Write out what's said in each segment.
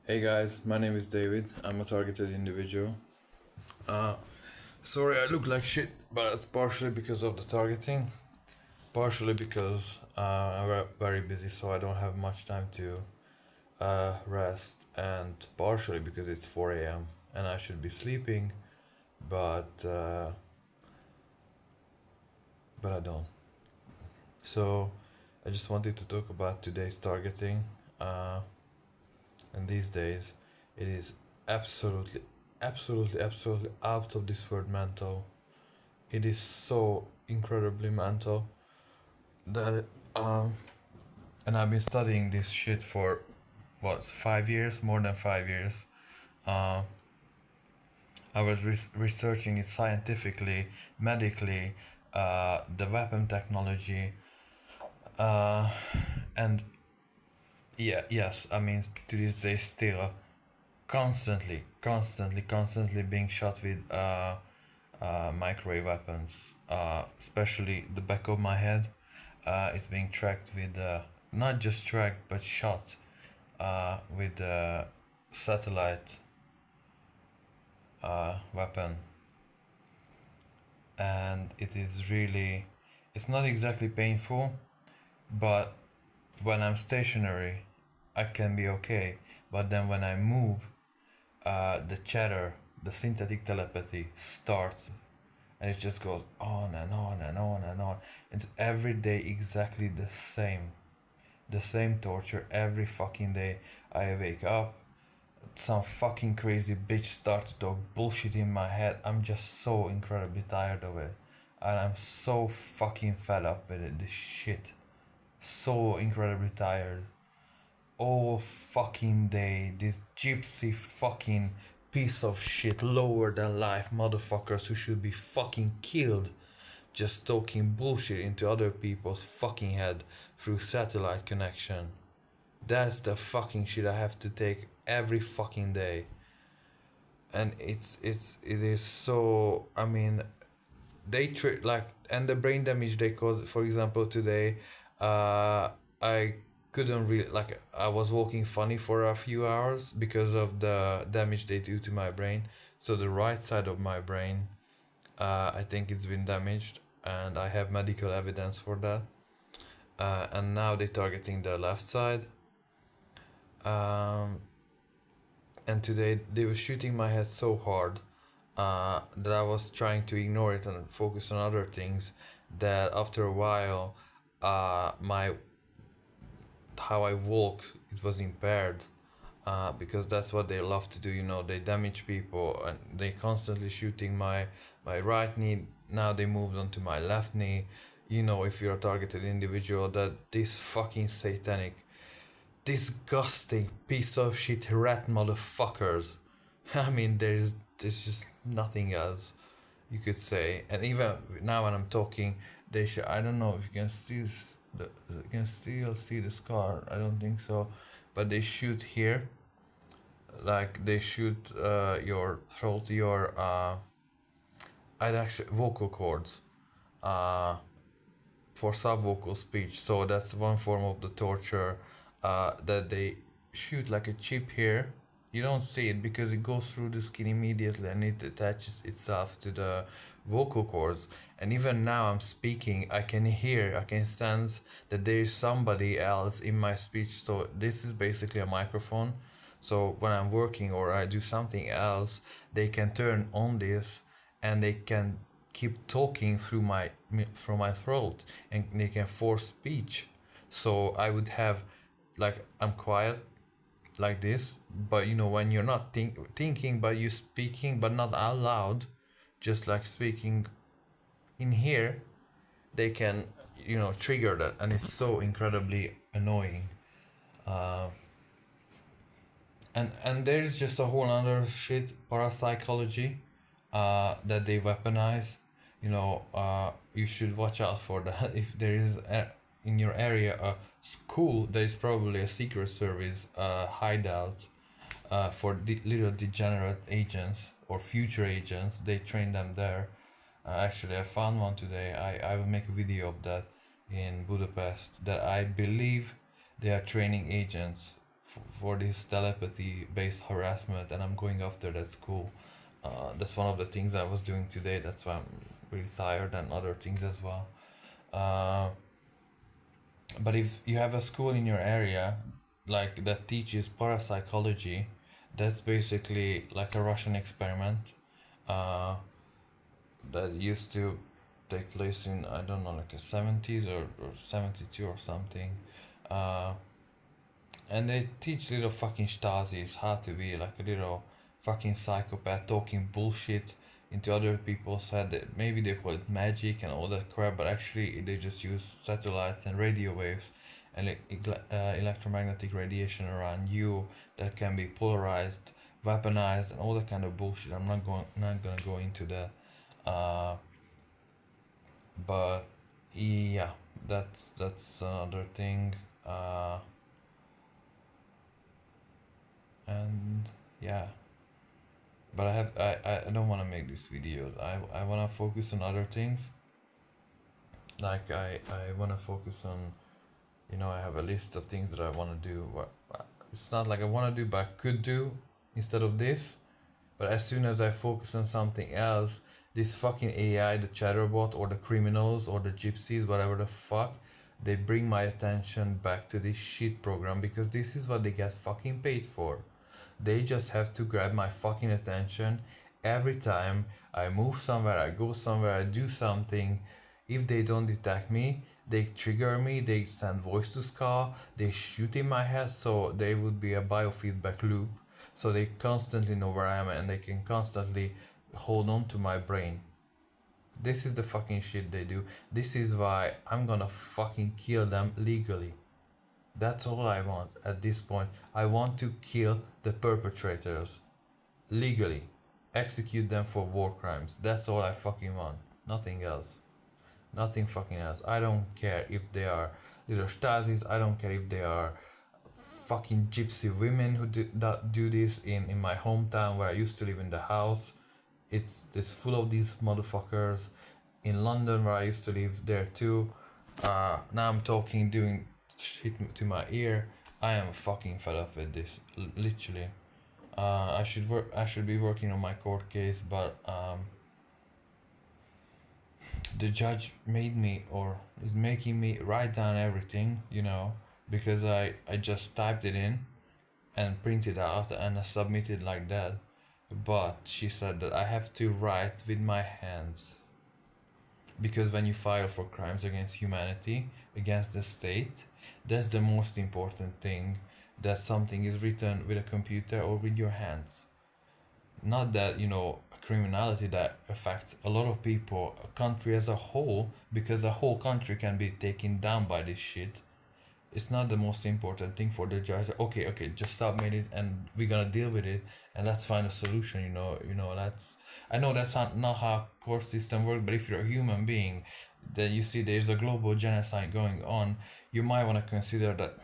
Hey guys, my name is David. I'm a targeted individual. Uh, Sorry I look like shit, but it's partially because of the targeting, partially because I'm very busy, so I don't have much time to rest, and partially because it's 4 a.m. and I should be sleeping, but uh, but I don't. So I just wanted to talk about today's targeting. Uh, and these days, it is absolutely out of this world mental. It is so incredibly mental that and I've been studying this shit for what 5 years, more than 5 years. Uh, I was researching it scientifically, medically, the weapon technology, uh, and yes, I mean to this day still constantly being shot with microwave weapons. Especially the back of my head is being tracked with not just tracked but shot with satellite weapon, and it is really it's not exactly painful, but when I'm stationary, I can be okay. But then when I move, the chatter, the synthetic telepathy starts, and it just goes on and on and on and on. It's every day exactly the same torture every fucking day. I wake up, some fucking crazy bitch start to talk bullshit in my head. I'm just so incredibly tired of it, and I'm so fucking fed up with it. This shit, so incredibly tired all fucking day. This gypsy fucking piece of shit, lower than life motherfuckers who should be fucking killed, just talking bullshit into other people's fucking head through satellite connection. That's the fucking shit I have to take every fucking day. And it is so, I mean, like, and the brain damage they cause, for example, today, I couldn't really, like, I was walking funny for a few hours because of the damage they do to my brain. So the right side of my brain, I think it's been damaged, and I have medical evidence for that. And now they're targeting the left side. um, and today they were shooting my head so hard that I was trying to ignore it and focus on other things. That after a while, my how I walk, it was impaired. Because that's what they love to do. You know, they damage people and they constantly shooting my right knee. Now they moved on to my left knee. You know, if you're a targeted individual, that this fucking satanic, disgusting piece of shit rat motherfuckers. I mean, there's just nothing else you could say. And even now when I'm talking, they should. I don't know if you can see you can still see the scar. I don't think so, but they shoot here, like they shoot your throat, your I'd actually vocal cords, uh, for subvocal speech. So that's one form of the torture, that they shoot like a chip here. You don't see it because it goes through the skin immediately and it attaches itself to the vocal cords. And even now I'm speaking, I can sense that there is somebody else in my speech. So this is basically a microphone. So when I'm working or I do something else, they can turn on this and they can keep talking through my throat, and they can force speech. So I would have, like, I'm quiet like this, but you know, when you're not thinking but you're speaking, but not out loud, just like speaking in here, they can, you know, trigger that, and it's so incredibly annoying. uh, and there's just a whole other shit, parapsychology, that they weaponize. You know, you should watch out for that. If there is in your area a school, there is probably a secret service hideout for little degenerate agents or future agents. They train them there. Actually, I found one today. I will make a video of that in Budapest. That I believe they are training agents for this telepathy based harassment, and I'm going after that school. That's one of the things I was doing today. That's why I'm really tired, and other things as well. Uh, but if you have a school in your area, like that teaches parapsychology, that's basically like a Russian experiment. Uh, that used to take place in, I don't know, like a 70s or 72 or something. Uh, and they teach little fucking Stasis how to be like a little fucking psychopath talking bullshit into other people's head. Maybe they call it magic and all that crap, but actually they just use satellites and radio waves and electromagnetic radiation around you that can be polarized, weaponized, and all that kind of bullshit. I'm not gonna go into that. Uh, but yeah, that's another thing. And yeah, but I don't want to make these videos. I want to focus on other things. Like I want to focus on, I have a list of things that I want to do. It's not like I want to do, but I could do instead of this. But as soon as I focus on something else, this fucking AI, the chatterbot or the criminals or the gypsies, whatever the fuck, they bring my attention back to this shit program because this is what they get fucking paid for. They just have to grab my fucking attention every time I move somewhere, I go somewhere, I do something. If they don't detect me, they trigger me, they send voice to scar, they shoot in my head, so there would be a biofeedback loop. So they constantly know where I am and they can constantly hold on to my brain. This is the fucking shit they do. This is why I'm gonna fucking kill them legally. That's all I want at this point. I want to kill the perpetrators legally. Execute them for war crimes. That's all I fucking want. Nothing else. Nothing fucking else. I don't care if they are little Stasis. I don't care if they are fucking gypsy women who do this in my hometown where I used to live in the house. It's full of these motherfuckers. In London where I used to live there too. Now I'm talking, doing shit to my ear. I am fucking fed up with this, literally. I should work. I should be working on my court case, but the judge made me, or is making me, write down everything, because I just typed it in and printed out and I submitted like that. But she said that I have to write with my hands because when you file for crimes against humanity, against the state, that's the most important thing, that something is written with a computer or with your hands. Not that, criminality that affects a lot of people, a country as a whole, because a whole country can be taken down by this shit. It's not the most important thing for the judge. Okay, just submit it and we're gonna deal with it and let's find a solution. That's, I know that's not how court system work, but if you're a human being, that you see there's a global genocide going on, you might want to consider that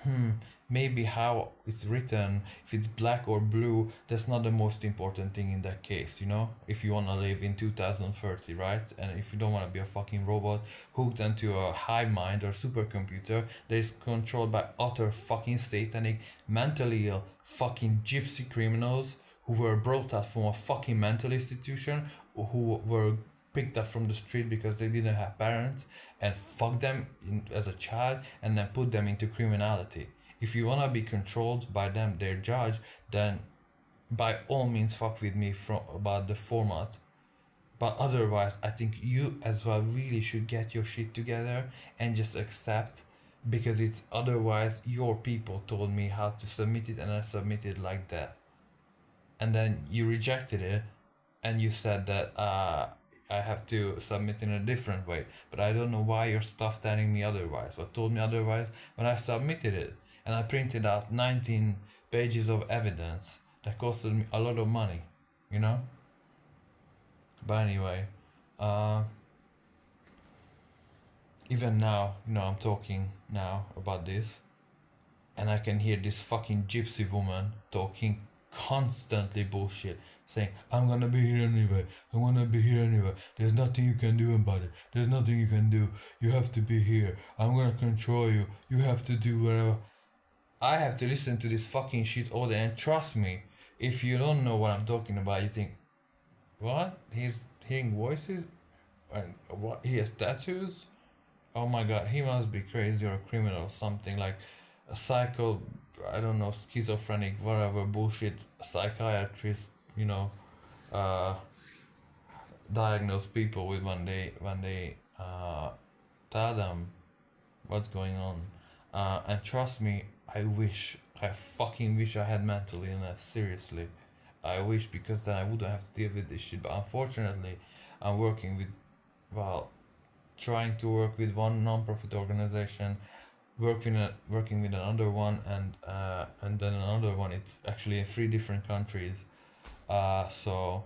maybe how it's written, if it's black or blue, that's not the most important thing in that case, if you want to live in 2030, right? And if you don't want to be a fucking robot hooked onto a hive mind or supercomputer that is controlled by utter fucking satanic, mentally ill fucking gypsy criminals who were brought up from a fucking mental institution, who were picked up from the street because they didn't have parents and fuck them as a child and then put them into criminality. If you wanna be controlled by them, their judge, then by all means fuck with me from about the format. But otherwise, I think you as well really should get your shit together and just accept, because it's otherwise your people told me how to submit it and I submitted like that. And then you rejected it and you said that I have to submit in a different way. But I don't know why you're stuff telling me otherwise or told me otherwise when I submitted it. And I printed out 19 pages of evidence that costed me a lot of money, you know? But anyway, uh, even now, I'm talking now about this, and I can hear this fucking gypsy woman talking constantly bullshit, saying, I'm gonna be here anyway, I'm gonna be here anyway, there's nothing you can do about it, there's nothing you can do, you have to be here, I'm gonna control you, you have to do whatever. I have to listen to this fucking shit all day. And trust me, if you don't know what I'm talking about, you think, what? He's hearing voices? And what? He has tattoos? Oh my god, he must be crazy or a criminal or something like a psycho, I don't know, schizophrenic, whatever bullshit psychiatrist, uh, diagnose people with when they tell them what's going on. And trust me, I fucking wish I had mental illness, seriously. I wish, because then I wouldn't have to deal with this shit. But unfortunately, I'm working with, well, trying to work with one non-profit organization, working with another one, and then another one. It's actually in three different countries. So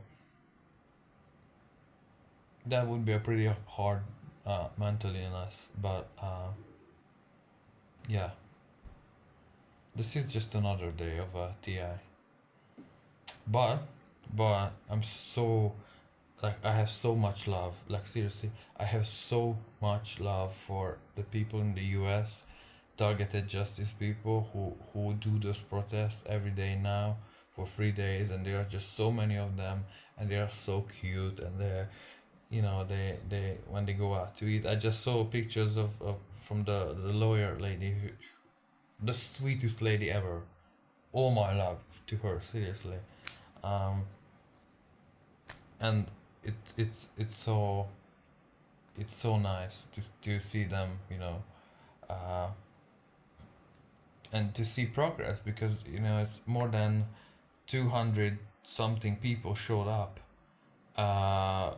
that would be a pretty hard mental illness. But yeah, this is just another day of a TI. But I'm so, like, I have so much love. Like, seriously, I have so much love for the people in the U.S., targeted justice people who do those protests every day now for 3 days, and there are just so many of them, and they are so cute, and they when they go out to eat. I just saw pictures of from the lawyer lady, the sweetest lady ever. All my love to her, seriously. um and it's so nice to see them, uh and to see progress, because it's more than 200 something people showed up, uh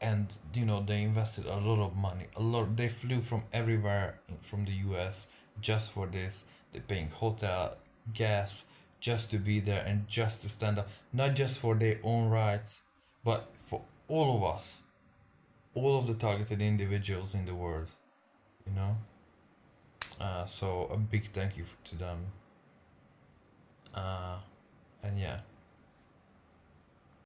and they invested a lot of money, a lot. They flew from everywhere from the US just for this. They're paying hotel, gas, just to be there and just to stand up, not just for their own rights, but for all of us, all of the targeted individuals in the world, you know so a big thank you to them. uh and yeah.